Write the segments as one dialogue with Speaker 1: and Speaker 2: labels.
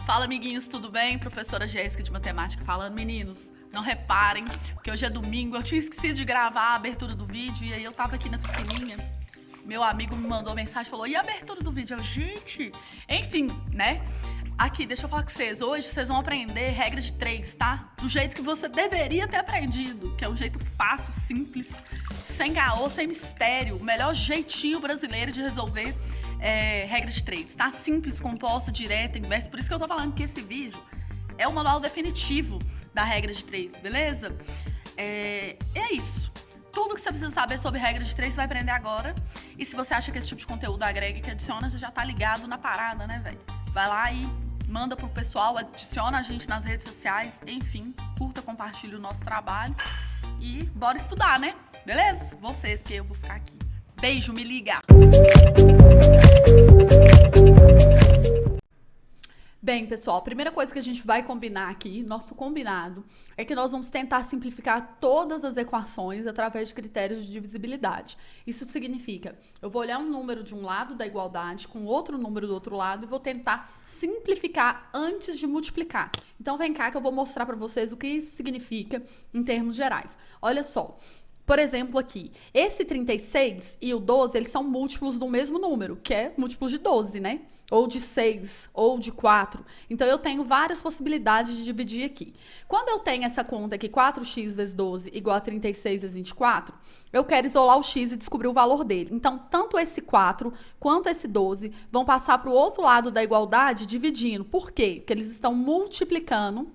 Speaker 1: Fala, amiguinhos, tudo bem? Professora Jéssica de Matemática falando. Meninos, não reparem, porque hoje é domingo, eu tinha esquecido de gravar a abertura do vídeo e aí eu tava aqui na piscininha. Meu amigo me mandou mensagem e falou, e a abertura do vídeo? Eu, gente, enfim, né? Aqui, deixa eu falar com vocês. Hoje vocês vão aprender regra de 3, tá? Do jeito que você deveria ter aprendido, que é um jeito fácil, simples, sem caô, sem mistério. O melhor jeitinho brasileiro de resolver regra de 3, tá? Simples, composta, direta, inversa. Por isso que eu tô falando que esse vídeo é o manual definitivo da regra de 3, beleza? É isso. Tudo que você precisa saber sobre regra de 3 você vai aprender agora. E se você acha que esse tipo de conteúdo agrega e que adiciona, você já tá ligado na parada, né, velho? Vai lá e manda pro pessoal, adiciona a gente nas redes sociais, enfim, curta, compartilha o nosso trabalho e bora estudar, né? Beleza? Vocês, porque eu vou ficar aqui. Beijo, me liga! Bem, pessoal, a primeira coisa que a gente vai combinar aqui, nosso combinado, é que nós vamos tentar simplificar todas as equações através de critérios de divisibilidade. Isso significa, eu vou olhar um número de um lado da igualdade com outro número do outro lado e vou tentar simplificar antes de multiplicar. Então, vem cá que eu vou mostrar para vocês o que isso significa em termos gerais. Olha só. Por exemplo, aqui, esse 36 e o 12, eles são múltiplos do mesmo número, que é múltiplos de 12, né? Ou de 6, ou de 4. Então, eu tenho várias possibilidades de dividir aqui. Quando eu tenho essa conta aqui, 4x vezes 12 igual a 36 vezes 24, eu quero isolar o x e descobrir o valor dele. Então, tanto esse 4 quanto esse 12 vão passar para o outro lado da igualdade dividindo. Por quê? Porque eles estão multiplicando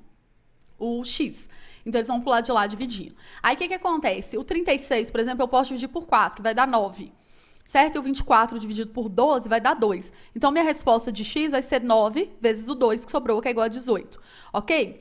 Speaker 1: o x. Então, eles vão pro lado de lá dividindo. Aí, o que acontece? O 36, por exemplo, eu posso dividir por 4, que vai dar 9. Certo? E o 24 dividido por 12 vai dar 2. Então, minha resposta de x vai ser 9 vezes o 2, que sobrou, que é igual a 18. Ok?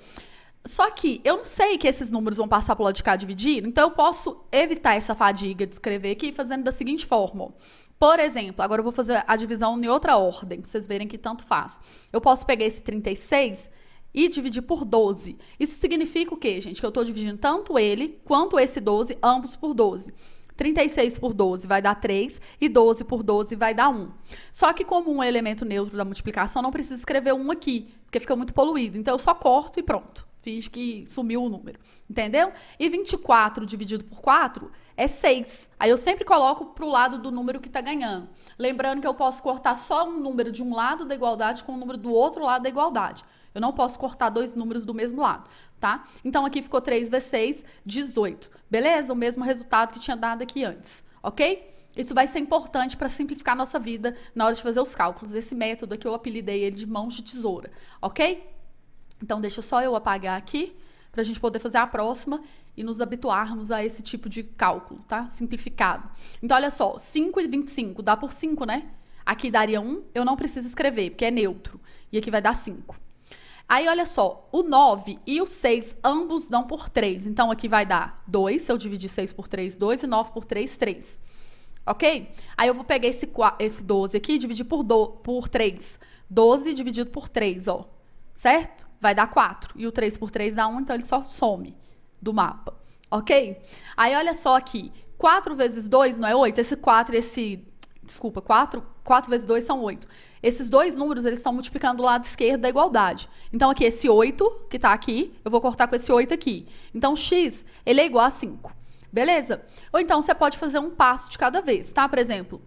Speaker 1: Só que eu não sei que esses números vão passar pro lado de cá dividindo, então eu posso evitar essa fadiga de escrever aqui fazendo da seguinte forma. Por exemplo, agora eu vou fazer a divisão em outra ordem, para vocês verem que tanto faz. Eu posso pegar esse 36 e dividir por 12. Isso significa o quê, gente? Que eu estou dividindo tanto ele quanto esse 12, ambos por 12. 36 por 12 vai dar 3 e 12 por 12 vai dar 1. Só que como um elemento neutro da multiplicação, não precisa escrever 1 aqui, porque fica muito poluído. Então, eu só corto e pronto. Fiz que sumiu o número. Entendeu? E 24 dividido por 4 é 6. Aí eu sempre coloco para o lado do número que está ganhando. Lembrando que eu posso cortar só um número de um lado da igualdade com o número do outro lado da igualdade. Eu não posso cortar dois números do mesmo lado, tá? Então, aqui ficou 3 vezes 6, 18. Beleza? O mesmo resultado que tinha dado aqui antes, ok? Isso vai ser importante para simplificar a nossa vida na hora de fazer os cálculos. Esse método aqui eu apelidei ele de mãos de tesoura, ok? Então, deixa só eu apagar aqui para a gente poder fazer a próxima e nos habituarmos a esse tipo de cálculo, tá? Simplificado. Então, olha só, 5 e 25 dá por 5, né? Aqui daria 1, eu não preciso escrever, porque é neutro. E aqui vai dar 5. Aí, olha só, o 9 e o 6, ambos dão por 3. Então, aqui vai dar 2, se eu dividir 6 por 3, 2, e 9 por 3, 3. Ok? Aí, eu vou pegar esse 12 aqui e dividir por 3. 12 dividido por 3, ó. Certo? Vai dar 4. E o 3 por 3 dá 1, então ele só some do mapa. Ok? Aí, olha só aqui. 4 vezes 2 não é 8? Esse 4 e esse... Desculpa, 4 vezes 2 são 8. Esses dois números, eles estão multiplicando do lado esquerdo da igualdade. Então, aqui, esse 8, que está aqui, eu vou cortar com esse 8 aqui. Então, x, ele é igual a 5. Beleza? Ou então, você pode fazer um passo de cada vez, tá? Por exemplo,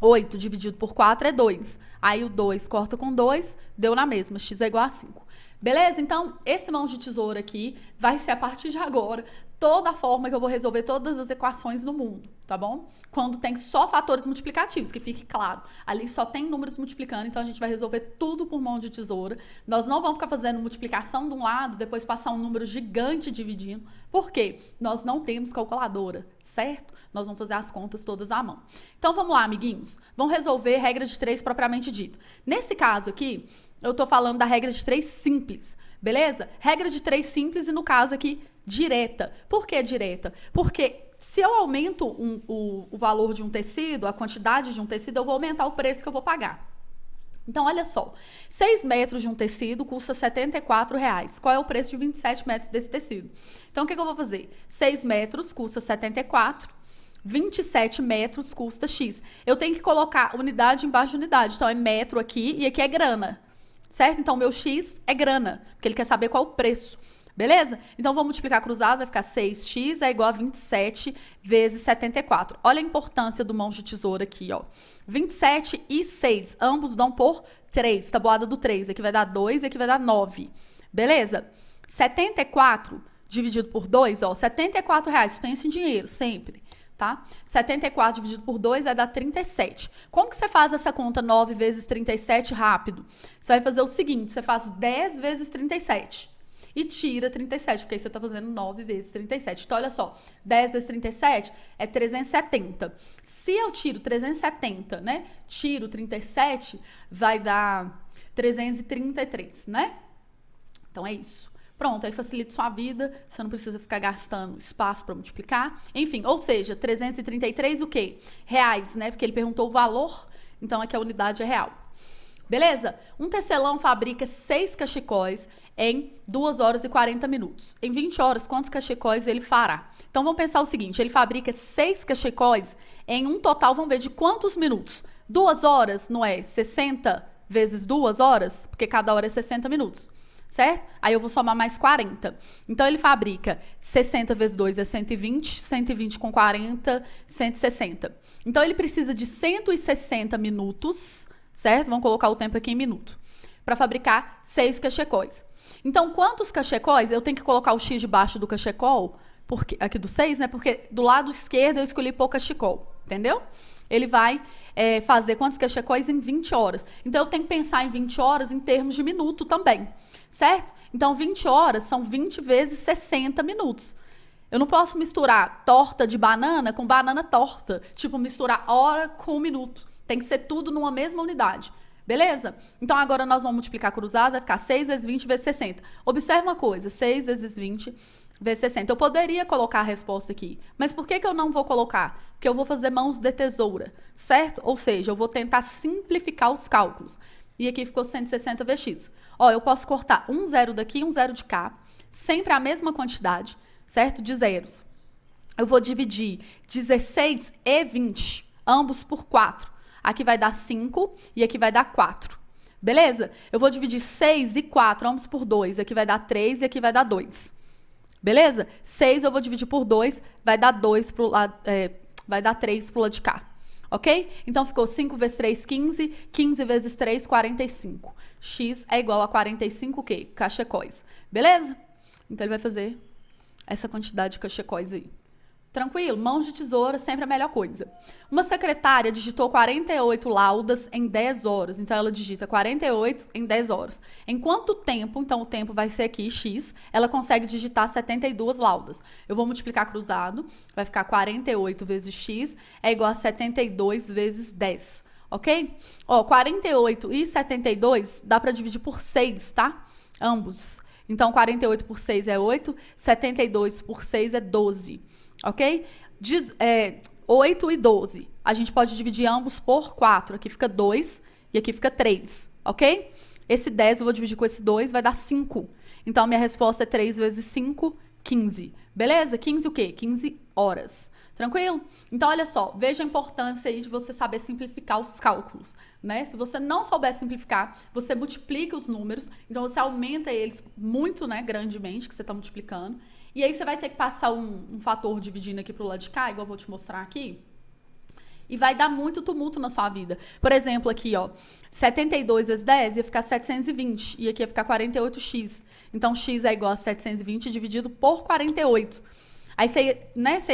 Speaker 1: 8 dividido por 4 é 2. Aí, o 2 corta com 2, deu na mesma. X é igual a 5. Beleza? Então, esse mão de tesoura aqui vai ser, a partir de agora, toda a forma que eu vou resolver todas as equações no mundo, tá bom? Quando tem só fatores multiplicativos, que fique claro. Ali só tem números multiplicando, então a gente vai resolver tudo por mão de tesoura. Nós não vamos ficar fazendo multiplicação de um lado, depois passar um número gigante dividindo. Por quê? Nós não temos calculadora, certo? Nós vamos fazer as contas todas à mão. Então, vamos lá, amiguinhos. Vamos resolver regra de 3 propriamente dita. Nesse caso aqui, eu tô falando da regra de 3 simples, beleza? Regra de 3 simples e, no caso aqui, direta. Por que direta? Porque se eu aumento o valor de um tecido, a quantidade de um tecido, eu vou aumentar o preço que eu vou pagar. Então, olha só, 6 metros de um tecido custa R$ 74,00. Qual é o preço de 27 metros desse tecido? Então, o que eu vou fazer? 6 metros custa 74, 27 metros custa X. Eu tenho que colocar unidade embaixo de unidade. Então, é metro aqui e aqui é grana. certo? Então, meu x é grana, porque ele quer saber qual o preço. Beleza? Então, vou multiplicar cruzado, vai ficar 6x é igual a 27 vezes 74. Olha a importância do mãos de tesoura aqui, ó. 27 e 6, ambos dão por 3, tabuada do 3. Aqui vai dar 2 e aqui vai dar 9. Beleza? 74 dividido por 2, ó, R$74. Pense em dinheiro, sempre, tá? 74 dividido por 2 vai dar 37. Como que você faz essa conta 9 vezes 37 rápido? Você vai fazer o seguinte, você faz 10 vezes 37 e tira 37, porque aí você está fazendo 9 vezes 37. Então, olha só, 10 vezes 37 é 370. Se eu tiro 370, né, tiro 37, vai dar 333, né? Então, é isso. Pronto, aí facilita sua vida, você não precisa ficar gastando espaço para multiplicar. Enfim, ou seja, 333 o quê? Reais, né? Porque ele perguntou o valor, então aqui a unidade é real. Beleza? Um tecelão fabrica 6 cachecóis em 2 horas e 40 minutos. Em 20 horas, quantos cachecóis ele fará? Então, vamos pensar o seguinte, ele fabrica 6 cachecóis em um total, vamos ver, de quantos minutos? 2 horas, não é? 60 vezes 2 horas? Porque cada hora é 60 minutos. Certo? Aí eu vou somar mais 40. Então, ele fabrica 60 vezes 2 é 120, 120 com 40, 160. Então, ele precisa de 160 minutos, certo? Vamos colocar o tempo aqui em minuto, para fabricar 6 cachecóis. Então, quantos cachecóis? Eu tenho que colocar o x debaixo do cachecol, porque, aqui do 6, né? Porque do lado esquerdo eu escolhi pôr cachecol, entendeu? Ele vai fazer quantos cachecóis em 20 horas. Então, eu tenho que pensar em 20 horas em termos de minuto também. Certo? Então, 20 horas são 20 vezes 60 minutos. Eu não posso misturar torta de banana com banana torta. Tipo, misturar hora com minuto. Tem que ser tudo numa mesma unidade. Beleza? Então, agora nós vamos multiplicar cruzado, vai ficar 6 vezes 20 vezes 60. Observe uma coisa, 6 vezes 20 vezes 60. Eu poderia colocar a resposta aqui, mas por que eu não vou colocar? Porque eu vou fazer mãos de tesoura, certo? Ou seja, eu vou tentar simplificar os cálculos. E aqui ficou 160 vezes x. Ó, eu posso cortar um zero daqui e um zero de cá, sempre a mesma quantidade, certo? De zeros. Eu vou dividir 16 e 20, ambos por 4. Aqui vai dar 5 e aqui vai dar 4. Beleza? Eu vou dividir 6 e 4, ambos por 2. Aqui vai dar 3 e aqui vai dar 2. Beleza? 6 eu vou dividir por 2, vai dar 2 pro lado, vai dar 3 pro lado de cá. Ok? Então, ficou 5 vezes 3, 15. 15 vezes 3, 45. X é igual a 45 o quê? Cachecóis. Beleza? Então, ele vai fazer essa quantidade de cachecóis aí. Tranquilo? Mãos de tesoura, sempre a melhor coisa. Uma secretária digitou 48 laudas em 10 horas. Então, ela digita 48 em 10 horas. Em quanto tempo, então o tempo vai ser aqui, x, ela consegue digitar 72 laudas. Eu vou multiplicar cruzado, vai ficar 48 vezes x é igual a 72 vezes 10. Ok? Ó, 48 e 72 dá para dividir por 6, tá? Ambos. Então, 48 por 6 é 8, 72 por 6 é 12. Ok? 8 e 12. A gente pode dividir ambos por 4. Aqui fica 2 e aqui fica 3. Ok? Esse 10 eu vou dividir com esse 2, vai dar 5. Então, a minha resposta é 3 vezes 5, 15. Beleza? 15 o quê? 15 horas. Tranquilo? Então, olha só. Veja a importância aí de você saber simplificar os cálculos, né? Se você não souber simplificar, você multiplica os números. Então, você aumenta eles muito, né? Grandemente, que você está multiplicando. E aí, você vai ter que passar um fator dividindo aqui pro lado de cá, igual eu vou te mostrar aqui. E vai dar muito tumulto na sua vida. Por exemplo, aqui, ó, 72 vezes 10 ia ficar 720. E aqui ia ficar 48x. Então, x é igual a 720 dividido por 48. Aí, você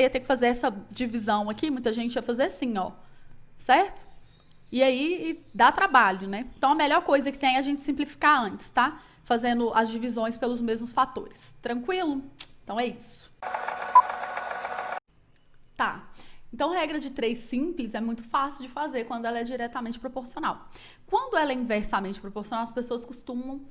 Speaker 1: ia ter que fazer essa divisão aqui. Muita gente ia fazer assim, ó. Certo? E aí, dá trabalho, né? Então, a melhor coisa que tem é a gente simplificar antes, tá? Fazendo as divisões pelos mesmos fatores. Tranquilo? Então, é isso. Tá. Então, regra de 3 simples é muito fácil de fazer quando ela é diretamente proporcional. Quando ela é inversamente proporcional, as pessoas costumam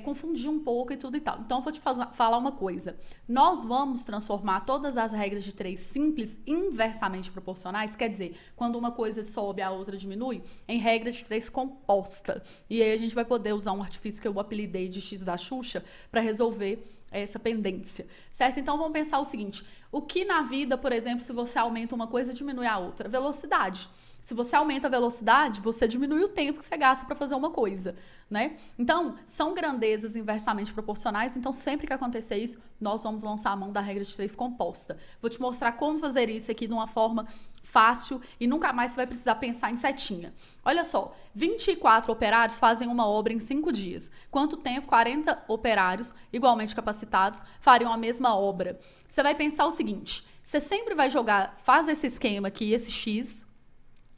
Speaker 1: confundir um pouco e tudo e tal. Então, eu vou te falar uma coisa. Nós vamos transformar todas as regras de 3 simples inversamente proporcionais, quer dizer, quando uma coisa sobe, a outra diminui, em regra de 3 composta. E aí, a gente vai poder usar um artifício que eu apelidei de X da Xuxa para resolver essa pendência, certo? Então, vamos pensar o seguinte, o que na vida, por exemplo, se você aumenta uma coisa, diminui a outra? Velocidade, Se você aumenta a velocidade, você diminui o tempo que você gasta para fazer uma coisa, né? Então, são grandezas inversamente proporcionais, então sempre que acontecer isso, nós vamos lançar a mão da regra de 3 composta. Vou te mostrar como fazer isso aqui de uma forma fácil e nunca mais você vai precisar pensar em setinha. Olha só, 24 operários fazem uma obra em 5 dias. Quanto tempo 40 operários, igualmente capacitados, fariam a mesma obra? Você vai pensar o seguinte, você sempre vai jogar, faz esse esquema aqui, esse X,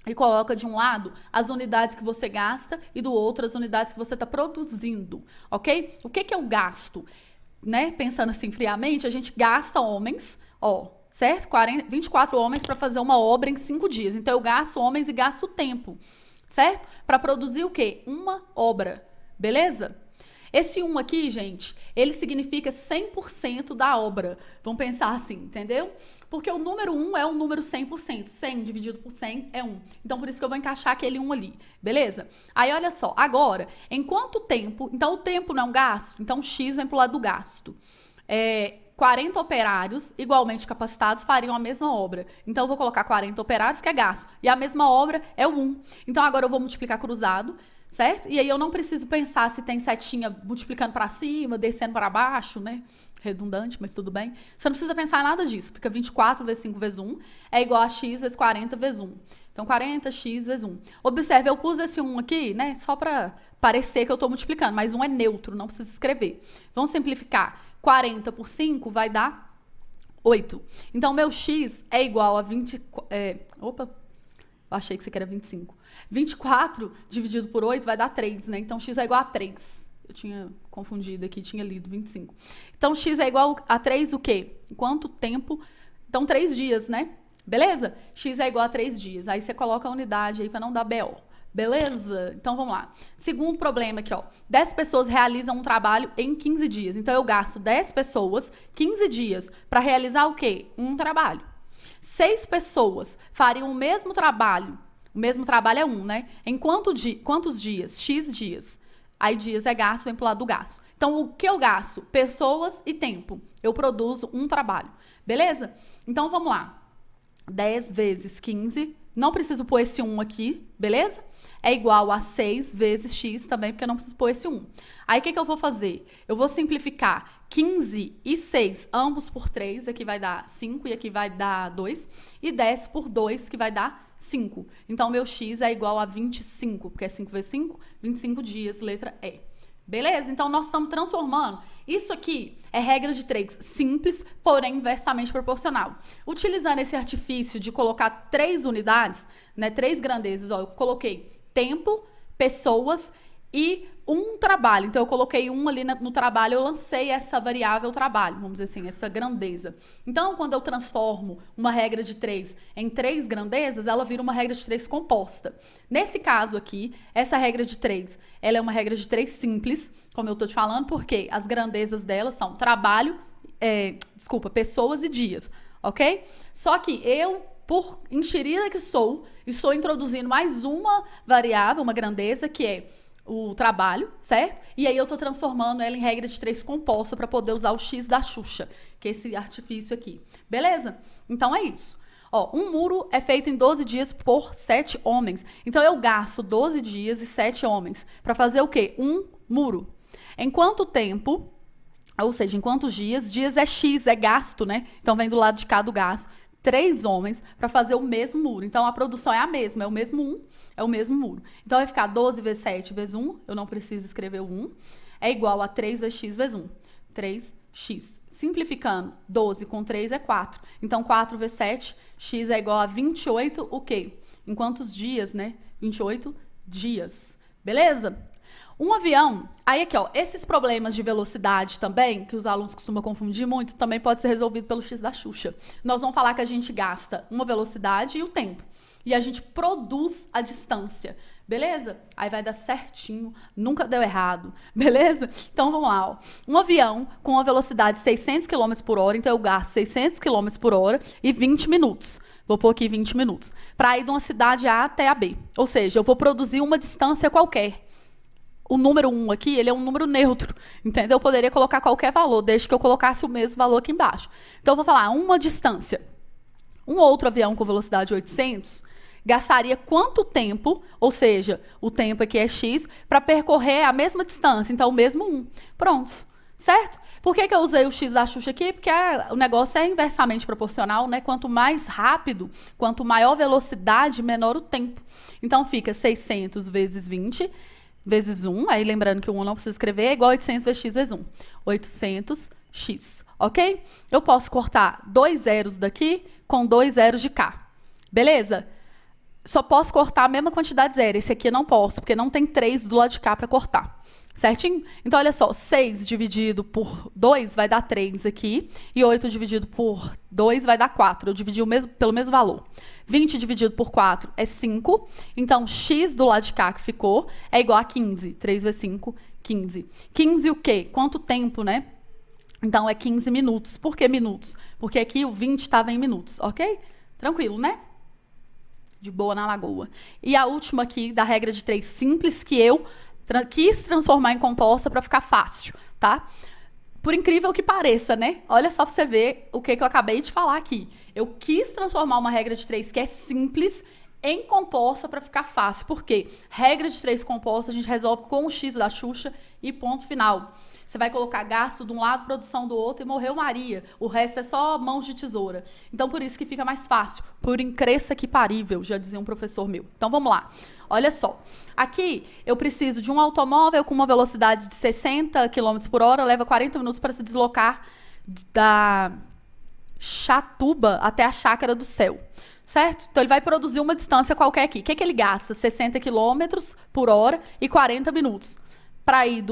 Speaker 1: e coloca de um lado as unidades que você gasta e do outro as unidades que você está produzindo, ok? O que é o gasto? Né? Pensando assim friamente, a gente gasta homens, ó, certo? 24 homens para fazer uma obra em 5 dias. Então, eu gasto homens e gasto tempo, certo? Para produzir o quê? Uma obra, beleza? Esse 1 aqui, gente, ele significa 100% da obra. Vamos pensar assim, entendeu? Porque o número 1 é um número 100%. 100 dividido por 100 é 1. Então, por isso que eu vou encaixar aquele 1 ali, beleza? Aí, olha só. Agora, em quanto tempo... Então, o tempo não é um gasto. Então, X vem pro lado do gasto. 40 operários, igualmente capacitados, fariam a mesma obra. Então, eu vou colocar 40 operários, que é gasto. E a mesma obra é o 1. Então, agora eu vou multiplicar cruzado, certo? E aí eu não preciso pensar se tem setinha multiplicando para cima, descendo para baixo, né? Redundante, mas tudo bem. Você não precisa pensar nada disso. Fica 24 vezes 5 vezes 1 é igual a x vezes 40 vezes 1. Então, 40x vezes 1. Observe, eu pus esse 1 aqui, né? Só para parecer que eu estou multiplicando, mas 1 é neutro, não precisa escrever. Vamos simplificar. 40 por 5 vai dar 8. Então, meu x é igual a 20... eu achei que você queria 25. 24 dividido por 8 vai dar 3, né? Então, x é igual a 3. Eu tinha confundido aqui, tinha lido 25. Então, x é igual a 3 o quê? Quanto tempo? Então, 3 dias, né? Beleza? X é igual a 3 dias. Aí, você coloca a unidade aí para não dar BO. Beleza? Então, vamos lá. Segundo problema aqui, ó. 10 pessoas realizam um trabalho em 15 dias. Então, eu gasto 10 pessoas, 15 dias, para realizar o quê? Um trabalho. 6 pessoas fariam o mesmo trabalho. O mesmo trabalho é 1, né? Em quantos dias? X dias. Aí, dias é gasto, vem pro lado do gasto. Então, o que eu gasto? Pessoas e tempo. Eu produzo um trabalho. Beleza? Então, vamos lá. 10 vezes 15. Não preciso pôr esse 1 aqui, beleza? É igual a 6 vezes x também, porque eu não preciso pôr esse 1. Aí, o que eu vou fazer? Eu vou simplificar 15 e 6, ambos por 3, aqui vai dar 5 e aqui vai dar 2. E 10 por 2, que vai dar 5. Então, meu x é igual a 25, porque é 5 vezes 5, 25 dias, letra E. Beleza? Então, nós estamos transformando. Isso aqui é regra de 3 simples, porém inversamente proporcional. Utilizando esse artifício de colocar 3 unidades, né, 3 grandezas, ó, eu coloquei tempo, pessoas e um trabalho. Então, eu coloquei um ali no trabalho, eu lancei essa variável trabalho, vamos dizer assim, essa grandeza. Então, quando eu transformo uma regra de 3 em 3 grandezas, ela vira uma regra de 3 composta. Nesse caso aqui, essa regra de 3, ela é uma regra de 3 simples, como eu estou te falando, porque as grandezas dela são trabalho, pessoas e dias, ok? Só que eu, por enxerida que sou, estou introduzindo mais uma variável, uma grandeza, que é o trabalho, certo? E aí eu tô transformando ela em regra de 3 composta para poder usar o X da Xuxa, que é esse artifício aqui. Beleza? Então é isso. Ó, um muro é feito em 12 dias por 7 homens. Então eu gasto 12 dias e 7 homens para fazer o quê? Um muro. Em quanto tempo, ou seja, em quantos dias? Dias é X, é gasto, né? Então vem do lado de cá do gasto. 3 homens para fazer o mesmo muro. Então, a produção é a mesma, é o mesmo 1, é o mesmo muro. Então, vai ficar 12 vezes 7 vezes 1, eu não preciso escrever o 1, é igual a 3 vezes x vezes 1. 3x. Simplificando, 12 com 3 é 4. Então, 4 vezes 7, x é igual a 28, o quê? Em quantos dias, né? 28 dias. Beleza? Um avião, aí aqui, ó, esses problemas de velocidade também, que os alunos costumam confundir muito, também pode ser resolvido pelo X da Xuxa. Nós vamos falar que a gente gasta uma velocidade e o tempo. E a gente produz a distância, beleza? Aí vai dar certinho, nunca deu errado, beleza? Então, vamos lá, ó. Um avião com uma velocidade de 600 km por hora, então eu gasto 600 km por hora e 20 minutos. Vou pôr aqui 20 minutos. Para ir de uma cidade A até a B. Ou seja, eu vou produzir uma distância qualquer. O número 1 aqui, ele é um número neutro, entendeu? Eu poderia colocar qualquer valor, desde que eu colocasse o mesmo valor aqui embaixo. Então, eu vou falar uma distância. Um outro avião com velocidade 800 gastaria quanto tempo, ou seja, o tempo aqui é x, para percorrer a mesma distância, então o mesmo 1. Pronto, certo? Por que eu usei o x da Xuxa aqui? Porque o negócio é inversamente proporcional, né? Quanto mais rápido, quanto maior velocidade, menor o tempo. Então fica 600 vezes 20 vezes 1, aí lembrando que o 1 não precisa escrever, é igual a 800 vezes x vezes 1. 800x, ok? Eu posso cortar 2 zeros daqui com 2 zeros de cá. Beleza? Só posso cortar a mesma quantidade de zero. Esse aqui eu não posso, porque não tem 3 do lado de cá para cortar. Certinho? Então, olha só, 6 dividido por 2 vai dar 3 aqui, e 8 dividido por 2 vai dar 4. Eu dividi pelo mesmo valor. 20 dividido por 4 é 5, então x do lado de cá que ficou é igual a 15. 3 vezes 5, 15. 15 o quê? Quanto tempo, né? Então, é 15 minutos. Por que minutos? Porque aqui o 20 estava em minutos, ok? Tranquilo, né? De boa na lagoa. E a última aqui, da regra de 3 simples, que eu quis transformar em composta para ficar fácil, tá? Por incrível que pareça, né? Olha só para você ver o que eu acabei de falar aqui. Eu quis transformar uma regra de 3 que é simples em composta para ficar fácil. Por quê? Regra de 3 composta a gente resolve com o x da Xuxa e ponto final. Você vai colocar gasto de um lado, produção do outro e morreu Maria. O resto é só mãos de tesoura. Então, por isso que fica mais fácil. Por incresça que parível, já dizia um professor meu. Então, vamos lá. Olha só. Aqui, eu preciso de um automóvel com uma velocidade de 60 km por hora, leva 40 minutos para se deslocar da Chatuba até a Chácara do Céu. Certo? Então, ele vai produzir uma distância qualquer aqui. O que ele gasta? 60 km por hora e 40 minutos. Para ir de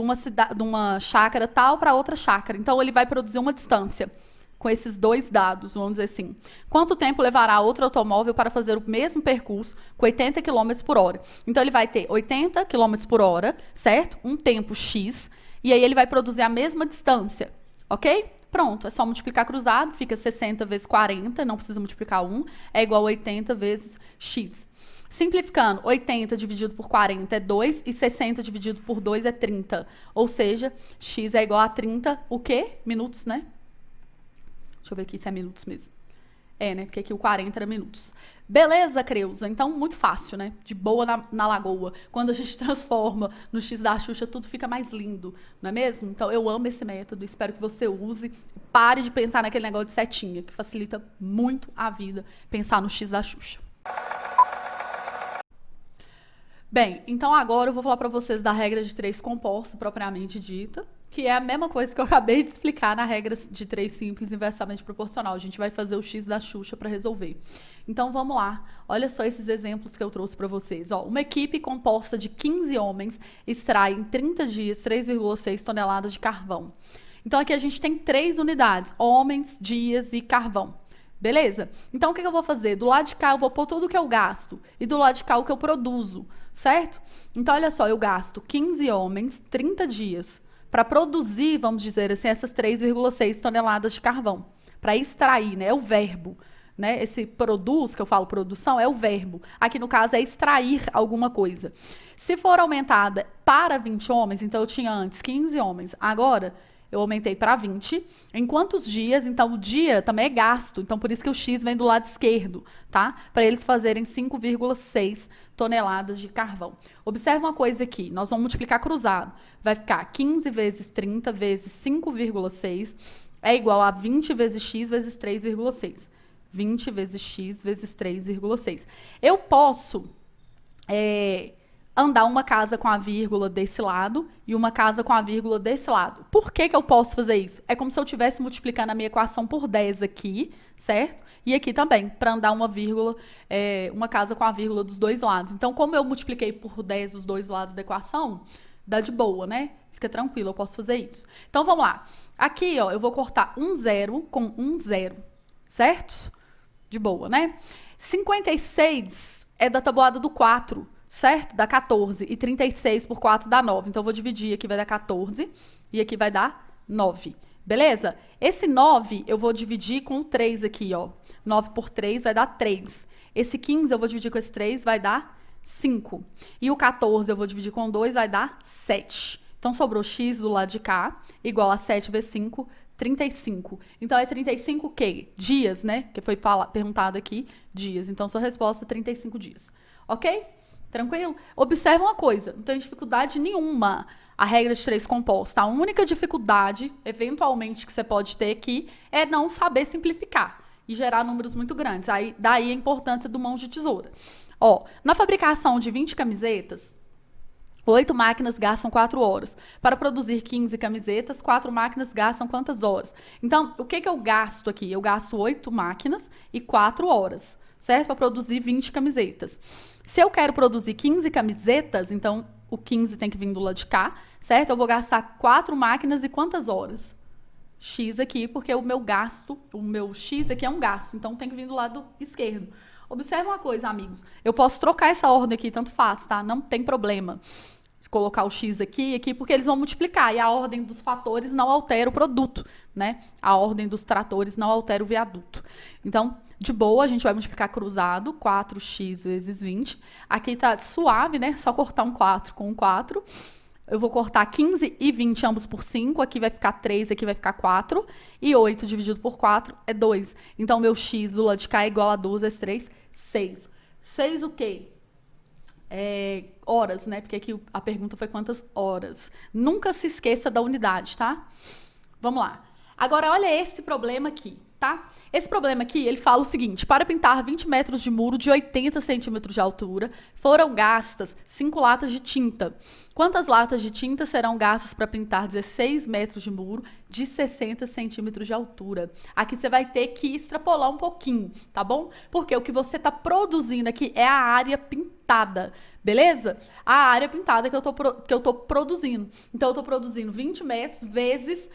Speaker 1: uma chácara tal para outra chácara. Então, ele vai produzir uma distância com esses dois dados, vamos dizer assim. Quanto tempo levará outro automóvel para fazer o mesmo percurso com 80 km por hora? Então, ele vai ter 80 km por hora, certo? Um tempo x, e aí ele vai produzir a mesma distância, ok? Pronto, é só multiplicar cruzado, fica 60 vezes 40, não precisa multiplicar 1, é igual a 80 vezes x. Simplificando, 80 dividido por 40 é 2 e 60 dividido por 2 é 30. Ou seja, x é igual a 30, o quê? Minutos, né? Deixa eu ver aqui se é minutos mesmo. É, né? Porque aqui o 40 era minutos. Beleza, Creuza? Então, muito fácil, né? De boa na lagoa. Quando a gente transforma no x da Xuxa, tudo fica mais lindo, não é mesmo? Então, eu amo esse método, espero que você use. Pare de pensar naquele negócio de setinha, que facilita muito a vida pensar no x da Xuxa. Bem, então agora eu vou falar para vocês da regra de 3 composta, propriamente dita, que é a mesma coisa que eu acabei de explicar na regra de 3 simples inversamente proporcional. A gente vai fazer o x da Xuxa para resolver. Então vamos lá, olha só esses exemplos que eu trouxe para vocês. Ó, uma equipe composta de 15 homens extrai em 30 dias 3,6 toneladas de carvão. Então aqui a gente tem 3 unidades, homens, dias e carvão. Beleza? Então, o que eu vou fazer? Do lado de cá, eu vou pôr tudo que eu gasto. E do lado de cá, o que eu produzo. Certo? Então, olha só, eu gasto 15 homens, 30 dias, para produzir, vamos dizer assim, essas 3,6 toneladas de carvão. Para extrair, né? É o verbo. Né? Esse produz, que eu falo produção, é o verbo. Aqui, no caso, é extrair alguma coisa. Se for aumentada para 20 homens, então eu tinha antes 15 homens. Agora, eu aumentei para 20. Em quantos dias? Então, o dia também é gasto. Então, por isso que o x vem do lado esquerdo, tá? Para eles fazerem 5,6 toneladas de carvão. Observe uma coisa aqui. Nós vamos multiplicar cruzado. Vai ficar 15 vezes 30 vezes 5,6 é igual a 20 vezes x vezes 3,6. 20 vezes x vezes 3,6. Eu posso andar uma casa com a vírgula desse lado e uma casa com a vírgula desse lado. Por que eu posso fazer isso? É como se eu estivesse multiplicando a minha equação por 10 aqui, certo? E aqui também, para andar uma vírgula, uma casa com a vírgula dos dois lados. Então, como eu multipliquei por 10 os dois lados da equação, dá de boa, né? Fica tranquilo, eu posso fazer isso. Então, vamos lá. Aqui, ó, eu vou cortar um zero com um zero, certo? De boa, né? 56 é da tabuada do 4, certo? Dá 14. E 36 por 4 dá 9. Então, eu vou dividir. Aqui vai dar 14 e aqui vai dar 9. Beleza? Esse 9 eu vou dividir com o 3 aqui, ó. 9 por 3 vai dar 3. Esse 15 eu vou dividir com esse 3, vai dar 5. E o 14 eu vou dividir com 2, vai dar 7. Então, sobrou x do lado de cá, igual a 7 vezes 5, 35. Então, é 35 o quê? Dias, né? Que foi perguntado aqui, dias. Então, sua resposta é 35 dias. Ok? Tranquilo? Observa uma coisa, não tem dificuldade nenhuma a regra de 3 composta. A única dificuldade, eventualmente, que você pode ter aqui é não saber simplificar e gerar números muito grandes. Aí, daí a importância do mão de tesoura. Ó, na fabricação de 20 camisetas, 8 máquinas gastam 4 horas. Para produzir 15 camisetas, 4 máquinas gastam quantas horas? Então, o que eu gasto aqui? Eu gasto 8 máquinas e 4 horas, certo? Para produzir 20 camisetas. Se eu quero produzir 15 camisetas, então o 15 tem que vir do lado de cá, certo? Eu vou gastar 4 máquinas e quantas horas? X aqui, porque o meu gasto, o meu X aqui é um gasto, então tem que vir do lado esquerdo. Observe uma coisa, amigos. Eu posso trocar essa ordem aqui, tanto faz, tá? Não tem problema. Colocar o X aqui e aqui, porque eles vão multiplicar. E a ordem dos fatores não altera o produto, né? A ordem dos tratores não altera o viaduto. Então, de boa, a gente vai multiplicar cruzado, 4x vezes 20. Aqui tá suave, né? Só cortar um 4 com um 4. Eu vou cortar 15 e 20 ambos por 5. Aqui vai ficar 3, aqui vai ficar 4. E 8 dividido por 4 é 2. Então, meu x do lado de cá é igual a 2 vezes 3, 6. 6 o quê? Horas, né? Porque aqui a pergunta foi quantas horas. Nunca se esqueça da unidade, tá? Vamos lá. Agora, olha esse problema aqui, tá? Esse problema aqui, ele fala o seguinte: para pintar 20 metros de muro de 80 centímetros de altura, foram gastas 5 latas de tinta. Quantas latas de tinta serão gastas para pintar 16 metros de muro de 60 centímetros de altura? Aqui você vai ter que extrapolar um pouquinho, tá bom? Porque o que você está produzindo aqui é a área pintada, beleza? A área pintada que eu tô produzindo. Então, eu estou produzindo 20 metros vezes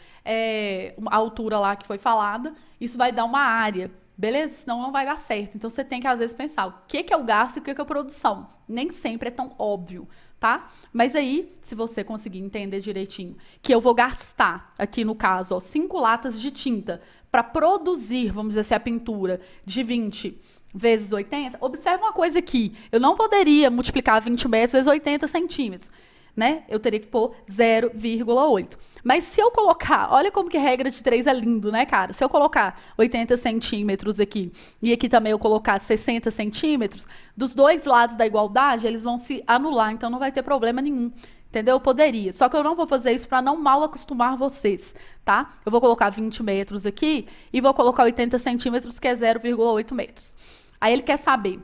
Speaker 1: a altura lá que foi falada. Isso vai dar uma área, beleza? Senão não vai dar certo. Então, você tem que, às vezes, pensar o que é o gasto e o que é a produção. Nem sempre é tão óbvio, tá? Mas aí, se você conseguir entender direitinho, que eu vou gastar, aqui no caso, ó, 5 latas de tinta para produzir, vamos dizer assim, a pintura de 20 vezes 80, observa uma coisa aqui. Eu não poderia multiplicar 20 metros vezes 80 centímetros, né? Eu teria que pôr 0,8. Mas se eu colocar, olha como que a regra de 3 é lindo, né, cara? Se eu colocar 80 centímetros aqui e aqui também eu colocar 60 centímetros, dos dois lados da igualdade, eles vão se anular, então não vai ter problema nenhum. Entendeu? Eu poderia. Só que eu não vou fazer isso para não mal acostumar vocês, tá? Eu vou colocar 20 metros aqui e vou colocar 80 centímetros, que é 0,8 metros. Aí ele quer saber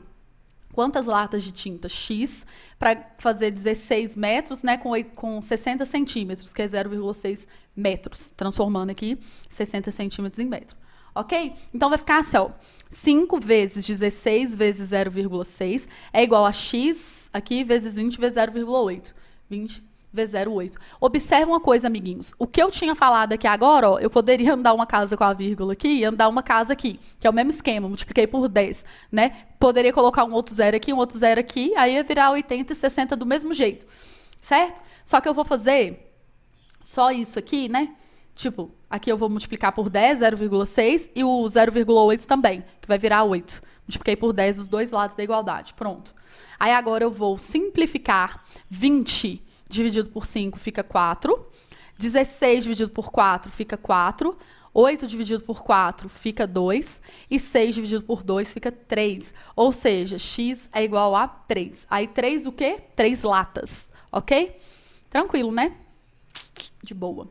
Speaker 1: quantas latas de tinta X para fazer 16 metros, né, com 60 centímetros, que é 0,6 metros. Transformando aqui 60 centímetros em metro. Ok? Então, vai ficar assim, ó. 5 vezes 16 vezes 0,6 é igual a X aqui vezes 20 vezes 0,8. 20 vezes 0,8. Observe uma coisa, amiguinhos. O que eu tinha falado aqui agora, ó, eu poderia andar uma casa com a vírgula aqui e andar uma casa aqui, que é o mesmo esquema, multipliquei por 10, né? Poderia colocar um outro zero aqui, um outro zero aqui, aí ia virar 80 e 60 do mesmo jeito, certo? Só que eu vou fazer só isso aqui, né? Tipo, aqui eu vou multiplicar por 10, 0,6, e o 0,8 também, que vai virar 8. Multipliquei por 10 os dois lados da igualdade. Pronto. Aí agora eu vou simplificar 20 dividido por 5 fica 4. 16 dividido por 4 fica 4. 8 dividido por 4 fica 2. E 6 dividido por 2 fica 3. Ou seja, x é igual a 3. Aí 3 o quê? 3 latas. Ok? Tranquilo, né? De boa.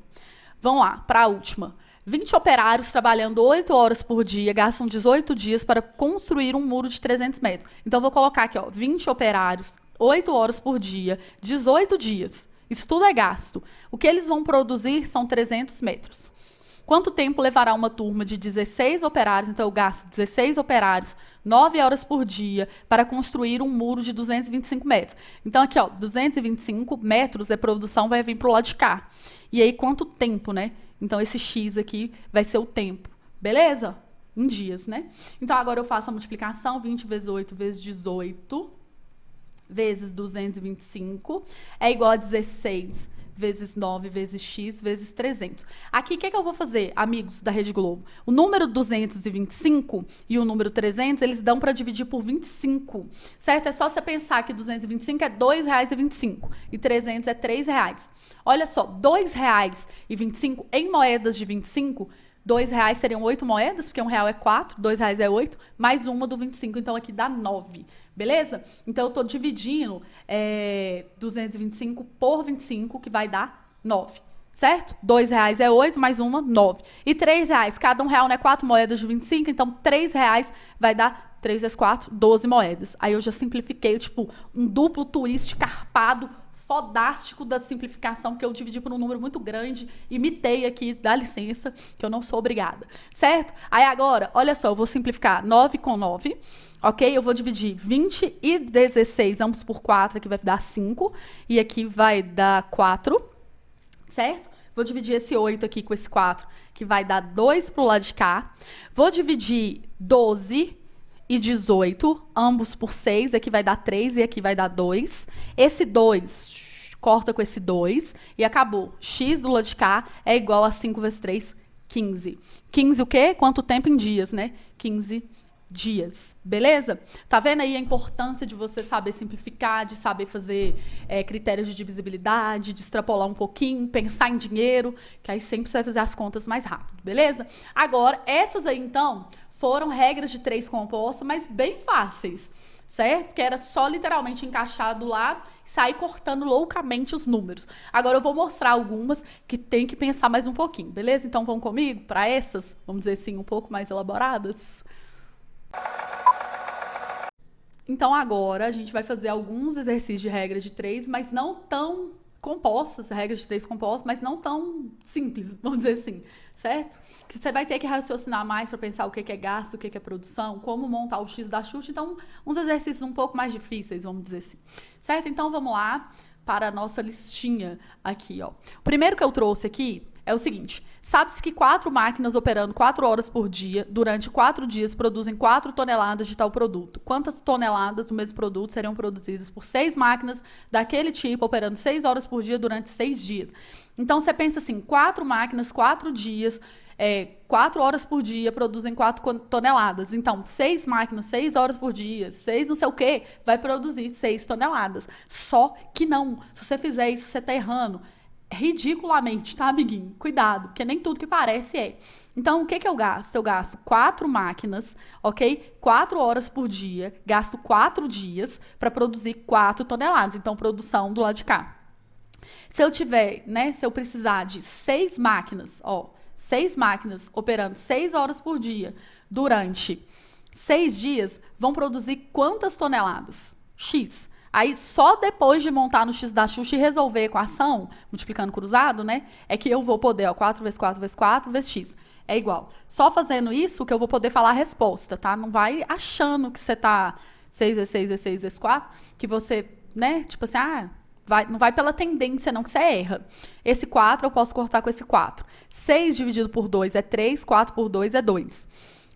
Speaker 1: Vamos lá, para a última. 20 operários trabalhando 8 horas por dia gastam 18 dias para construir um muro de 300 metros. Então, eu vou colocar aqui, ó, 20 operários, 8 horas por dia, 18 dias. Isso tudo é gasto. O que eles vão produzir são 300 metros. Quanto tempo levará uma turma de 16 operários? Então, eu gasto 16 operários, 9 horas por dia, para construir um muro de 225 metros. Então, aqui, ó, 225 metros é produção, vai vir para o lado de cá. E aí, quanto tempo, né? Então, esse x aqui vai ser o tempo. Beleza? Em dias, né? Então, agora eu faço a multiplicação. 20 vezes 8 vezes 18 vezes 225 é igual a 16 vezes 9 vezes x vezes 300. Aqui, o que eu vou fazer, amigos da Rede Globo? O número 225 e o número 300, eles dão para dividir por 25, certo? É só você pensar que 225 é R$ 2,25 e 300 é R$ 3. Olha só, R$ 2,25 em moedas de 25, R$ 2 seriam 8 moedas, porque R$ 1 é 4, R$ 2 é 8, mais uma do 25, então aqui dá 9. Beleza? Então, eu estou dividindo 225 por 25, que vai dar 9. Certo? R$ 2 é 8, mais uma, 9. E R$ 3, cada R$1 é 4 moedas de 25, então R$ 3 vai dar 3 vezes 4, 12 moedas. Aí eu já simplifiquei, tipo, um duplo twist carpado, fodástico da simplificação, que eu dividi por um número muito grande, imitei aqui, dá licença, que eu não sou obrigada, certo? Aí agora, olha só, eu vou simplificar 9 com 9, ok? Eu vou dividir 20 e 16, ambos por 4, aqui vai dar 5, e aqui vai dar 4, certo? Vou dividir esse 8 aqui com esse 4, que vai dar 2 pro lado de cá. Vou dividir 12 e 18, ambos por 6, aqui vai dar 3 e aqui vai dar 2. Esse 2 corta com esse 2 e acabou. X do lado de cá é igual a 5 vezes 3, 15. 15 o quê? Quanto tempo em dias, né? 15 dias, beleza? Tá vendo aí a importância de você saber simplificar, de saber fazer critérios de divisibilidade, de extrapolar um pouquinho, pensar em dinheiro, que aí sempre você vai fazer as contas mais rápido, beleza? Agora, essas aí, então, foram regras de 3 compostas, mas bem fáceis, certo? Que era só literalmente encaixar do lado e sair cortando loucamente os números. Agora eu vou mostrar algumas que tem que pensar mais um pouquinho, beleza? Então vão comigo para essas, vamos dizer assim, um pouco mais elaboradas. Então agora a gente vai fazer alguns exercícios de regras de 3, mas não tão compostas, regras de 3 compostas, mas não tão simples, vamos dizer assim, certo? Que você vai ter que raciocinar mais para pensar o que é gasto, o que é produção, como montar o X da Xuxa, então uns exercícios um pouco mais difíceis, vamos dizer assim, certo? Então vamos lá para a nossa listinha aqui, ó. O primeiro que eu trouxe aqui é o seguinte: sabe-se que 4 máquinas operando 4 horas por dia, durante 4 dias, produzem 4 toneladas de tal produto. Quantas toneladas do mesmo produto seriam produzidas por 6 máquinas daquele tipo, operando 6 horas por dia durante 6 dias? Então, você pensa assim, 4 máquinas, 4 dias, 4 horas por dia, produzem 4 toneladas. Então, 6 máquinas, 6 horas por dia, 6 não sei o quê, vai produzir 6 toneladas. Só que não. Se você fizer isso, você está errando. Ridiculamente, tá, amiguinho? Cuidado, porque nem tudo que parece é. Então, o que eu gasto? Eu gasto 4 máquinas, ok? 4 horas por dia, gasto 4 dias para produzir 4 toneladas. Então, produção do lado de cá. Se eu tiver, né, se eu precisar de 6 máquinas, ó, 6 máquinas operando 6 horas por dia durante 6 dias, vão produzir quantas toneladas? X. Aí, só depois de montar no X da Xuxa e resolver a equação, multiplicando cruzado, né? É que eu vou poder, ó, 4 vezes 4 vezes 4 vezes X. É igual. Só fazendo isso que eu vou poder falar a resposta, tá? Não vai achando que você tá 6 vezes 6 vezes 6 vezes 4, que você, né? Tipo assim, não vai pela tendência, não, que você erra. Esse 4 eu posso cortar com esse 4. 6 dividido por 2 é 3, 4 por 2 é 2.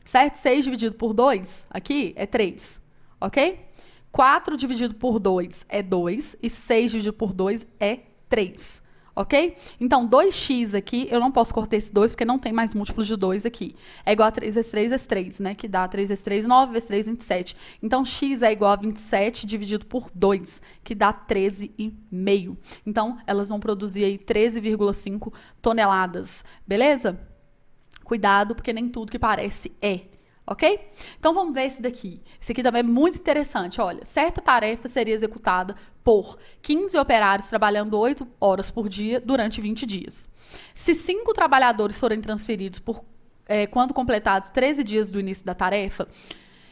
Speaker 1: Certo? 6 dividido por 2, aqui, é 3. Ok? 4 dividido por 2 é 2 e 6 dividido por 2 é 3, ok? Então, 2x aqui, eu não posso cortar esse 2 porque não tem mais múltiplos de 2 aqui. É igual a 3 vezes 3 vezes 3, né? Que dá 3 vezes 3, 9 vezes 3, 27. Então, x é igual a 27 dividido por 2, que dá 13,5. Então, elas vão produzir aí 13,5 toneladas, beleza? Cuidado, porque nem tudo que parece é. Ok? Então, vamos ver esse daqui. Esse aqui também é muito interessante. Olha, certa tarefa seria executada por 15 operários trabalhando 8 horas por dia durante 20 dias. Se 5 trabalhadores forem transferidos quando completados 13 dias do início da tarefa,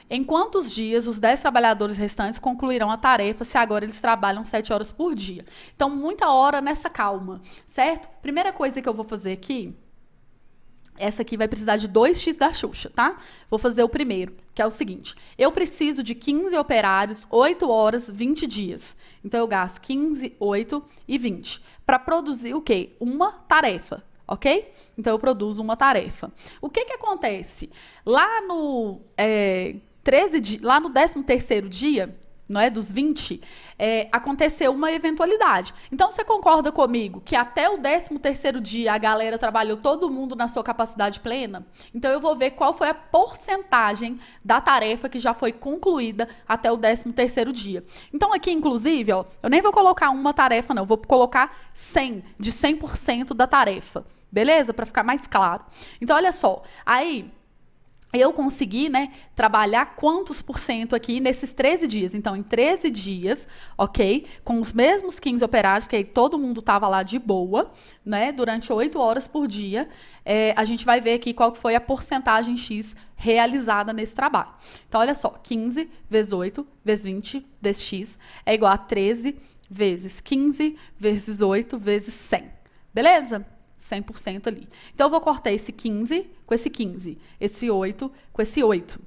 Speaker 1: em quantos dias os 10 trabalhadores restantes concluirão a tarefa se agora eles trabalham 7 horas por dia? Então, muita hora nessa calma, certo? Primeira coisa que eu vou fazer aqui, essa aqui vai precisar de 2x da Xuxa, tá? Vou fazer o primeiro, que é o seguinte. Eu preciso de 15 operários, 8 horas, 20 dias. Então, eu gasto 15, 8 e 20. Para produzir o quê? Uma tarefa, ok? Então, eu produzo uma tarefa. O que acontece? Lá no 13 lá no 13º dia, não é, dos 20, aconteceu uma eventualidade. Então, você concorda comigo que até o 13º dia a galera trabalhou todo mundo na sua capacidade plena? Então, eu vou ver qual foi a porcentagem da tarefa que já foi concluída até o 13º dia. Então, aqui, inclusive, ó, eu nem vou colocar uma tarefa, não. Eu vou colocar 100, de 100% da tarefa. Beleza? Para ficar mais claro. Então, olha só. Aí, eu consegui, né, trabalhar quantos por cento aqui nesses 13 dias. Então, em 13 dias, ok, com os mesmos 15 operários, porque aí todo mundo estava lá de boa, né, durante 8 horas por dia, a gente vai ver aqui qual foi a porcentagem X realizada nesse trabalho. Então, olha só, 15 vezes 8 vezes 20 vezes X é igual a 13 vezes 15 vezes 8 vezes 100. Beleza? 100% ali. Então, eu vou cortar esse 15 com esse 15, esse 8 com esse 8.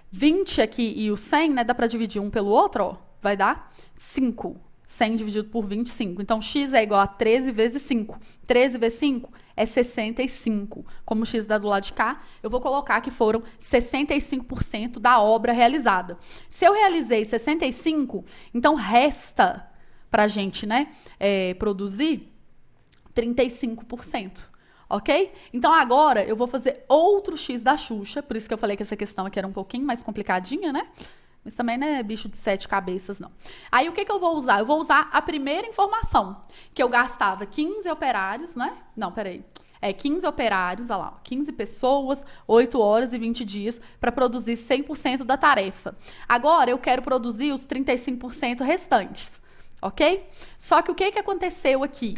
Speaker 1: 20 aqui e o 100, né, dá para dividir um pelo outro, ó, vai dar 5. 100 dividido por 25. Então, x é igual a 13 vezes 5. 13 vezes 5 é 65. Como o x dá do lado de cá, eu vou colocar que foram 65% da obra realizada. Se eu realizei 65, então resta para a gente, né, produzir 35%, ok? Então, agora, eu vou fazer outro X da Xuxa, por isso que eu falei que essa questão aqui era um pouquinho mais complicadinha, né? Mas também não é bicho de 7 cabeças, não. Aí, o que eu vou usar? Eu vou usar a primeira informação, que eu gastava 15 operários, né? Não, peraí. 15 operários, olha lá, 15 pessoas, 8 horas e 20 dias para produzir 100% da tarefa. Agora, eu quero produzir os 35% restantes, ok? Só que o que aconteceu aqui?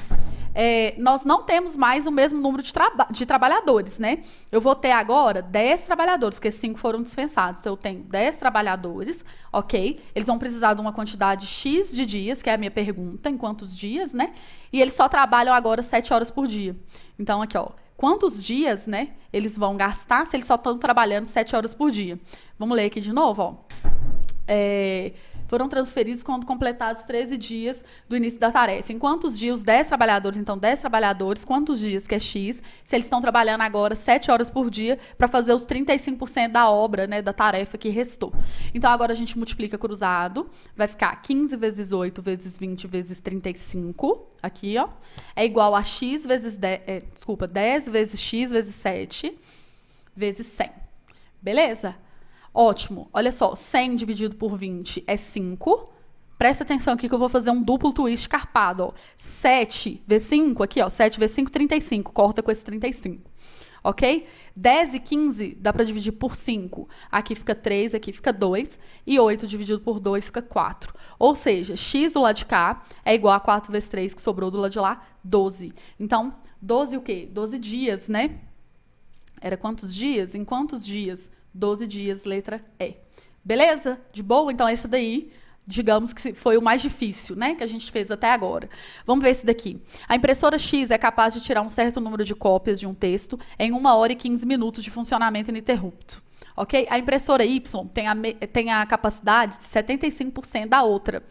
Speaker 1: Nós não temos mais o mesmo número de trabalhadores, né? Eu vou ter agora 10 trabalhadores, porque 5 foram dispensados. Então, eu tenho 10 trabalhadores, ok? Eles vão precisar de uma quantidade X de dias, que é a minha pergunta, em quantos dias, né? E eles só trabalham agora 7 horas por dia. Então, aqui, ó, quantos dias, né, eles vão gastar se eles só estão trabalhando 7 horas por dia? Vamos ler aqui de novo, ó. Foram transferidos quando completados 13 dias do início da tarefa. Em quantos dias? Os 10 trabalhadores, então 10 trabalhadores, quantos dias que é X, se eles estão trabalhando agora 7 horas por dia para fazer os 35% da obra, né, da tarefa que restou. Então, agora a gente multiplica cruzado, vai ficar 15 vezes 8 vezes 20 vezes 35, aqui, ó, é igual a X vezes 10 vezes X vezes 7 vezes 100. Beleza? Ótimo. Olha só, 100 dividido por 20 é 5. Presta atenção aqui que eu vou fazer um duplo twist carpado. Ó. 7 vezes 5, aqui, ó. 7 vezes 5, 35. Corta com esse 35. Ok? 10 e 15 dá para dividir por 5. Aqui fica 3, aqui fica 2. E 8 dividido por 2 fica 4. Ou seja, x do lado de cá é igual a 4 vezes 3, que sobrou do lado de lá, 12. Então, 12 o quê? 12 dias, né? Era quantos dias? Em quantos dias? 12 dias, letra E. Beleza? De boa? Então, esse daí, digamos que foi o mais difícil, né? Que a gente fez até agora. Vamos ver esse daqui. A impressora X é capaz de tirar um certo número de cópias de um texto em 1 hora e 15 minutos de funcionamento ininterrupto. Ok? A impressora Y tem a capacidade de 75% da outra.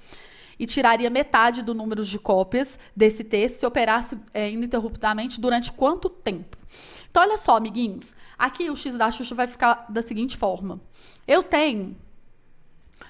Speaker 1: E tiraria metade do número de cópias desse texto se operasse ininterruptamente durante quanto tempo? Então, olha só, amiguinhos. Aqui o X da Xuxa vai ficar da seguinte forma. Eu tenho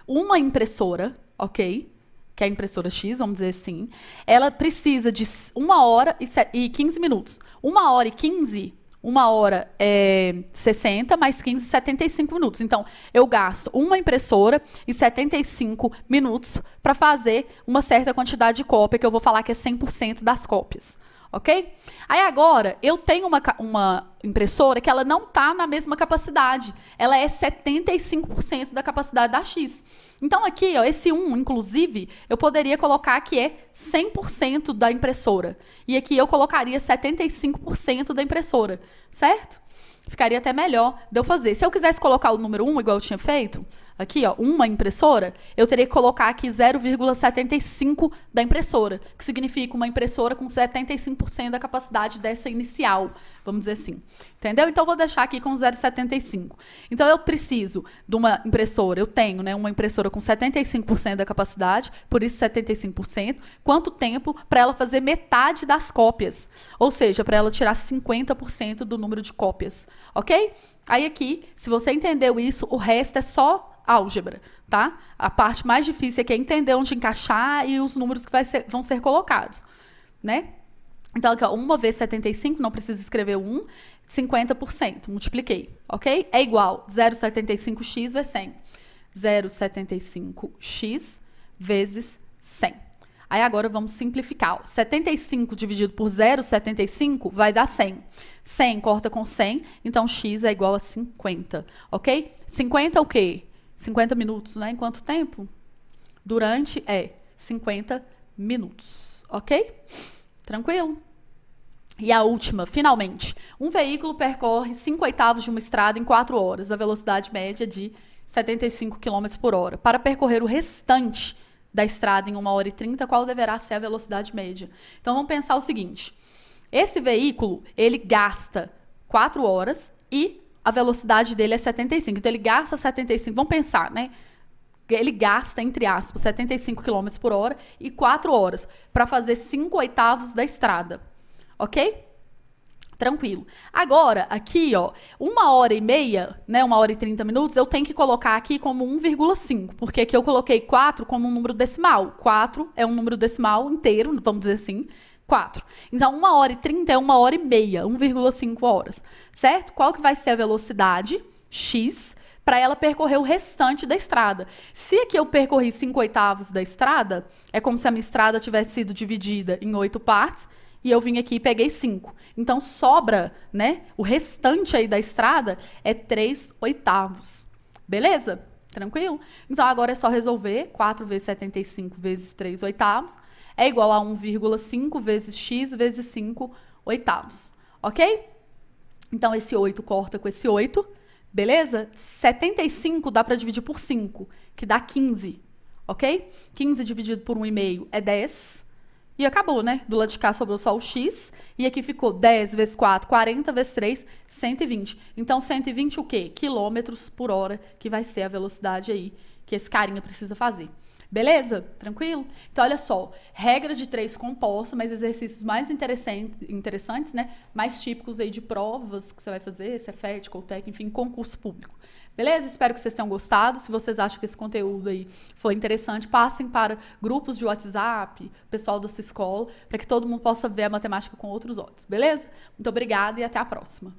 Speaker 1: uma impressora, ok? Que é a impressora X, vamos dizer assim. Ela precisa de 1 hora e 15 minutos. 1 hora e 15, 1 hora é 60, mais 15, 75 minutos. Então, eu gasto uma impressora e 75 minutos para fazer uma certa quantidade de cópia, que eu vou falar que é 100% das cópias. Ok? Aí agora, eu tenho uma impressora que ela não está na mesma capacidade. Ela é 75% da capacidade da X. Então aqui, ó, esse 1, inclusive, eu poderia colocar que é 100% da impressora. E aqui eu colocaria 75% da impressora. Certo? Ficaria até melhor de eu fazer. Se eu quisesse colocar o número 1, igual eu tinha feito, aqui, ó, uma impressora, eu teria que colocar aqui 0,75 da impressora, que significa uma impressora com 75% da capacidade dessa inicial, vamos dizer assim. Entendeu? Então, eu vou deixar aqui com 0,75. Então, eu preciso de uma impressora, eu tenho, né, uma impressora com 75% da capacidade, por isso 75%. Quanto tempo para ela fazer metade das cópias? Ou seja, para ela tirar 50% do número de cópias. Ok? Aí aqui, se você entendeu isso, o resto é só só álgebra, tá? A parte mais difícil aqui é entender onde encaixar e os números que vão ser colocados, né? Então, aqui, ó, 1 vezes 75, não precisa escrever 1, 50%, multipliquei, ok? É igual 0,75x vezes 100. 0,75x vezes 100. Aí agora vamos simplificar. Ó. 75 dividido por 0,75 vai dar 100. 100 corta com 100, então x é igual a 50, ok? 50 o quê? 50 minutos, né? Em quanto tempo? Durante 50 minutos, ok? Tranquilo? E a última, finalmente. Um veículo percorre 5/8 de uma estrada em 4 horas, a velocidade média de 75 km por hora. Para percorrer o restante da estrada em 1 hora e 30, qual deverá ser a velocidade média? Então, vamos pensar o seguinte. Esse veículo, ele gasta 4 horas e a velocidade dele é 75. Então, ele gasta 75. Vamos pensar, né? Ele gasta, entre aspas, 75 km por hora e 4 horas para fazer 5/8 da estrada. Ok? Tranquilo. Agora, aqui, ó, 1 hora e meia, né, 1 hora e 30 minutos, eu tenho que colocar aqui como 1,5, porque aqui eu coloquei 4 como um número decimal. 4 é um número decimal inteiro, vamos dizer assim, 4. Então, 1 hora e 30 é 1 hora e meia, 1,5 horas, certo? Qual que vai ser a velocidade? X, para ela percorrer o restante da estrada. Se aqui eu percorri 5/8 da estrada, é como se a minha estrada tivesse sido dividida em 8 partes, e eu vim aqui e peguei 5. Então, sobra, né? O restante aí da estrada é 3/8. Beleza? Tranquilo? Então, agora é só resolver. 4 vezes 75 vezes 3/8 é igual a 1,5 vezes x vezes 5/8. Ok? Então, esse 8 corta com esse 8. Beleza? 75 dá para dividir por 5, que dá 15. Ok? 15 dividido por 1,5 é 10. E acabou, né? Do lado de cá sobrou só o x. E aqui ficou 10 vezes 4, 40 vezes 3, 120. Então, 120 o quê? Quilômetros por hora, que vai ser a velocidade aí que esse carinha precisa fazer. Beleza? Tranquilo? Então, olha só. Regra de 3 composta, mas exercícios mais interessantes, né? Mais típicos aí de provas que você vai fazer, Cefet, Coltec, enfim, concurso público. Beleza? Espero que vocês tenham gostado. Se vocês acham que esse conteúdo aí foi interessante, passem para grupos de WhatsApp, pessoal da sua escola, para que todo mundo possa ver a matemática com outros olhos. Beleza? Muito obrigada e até a próxima.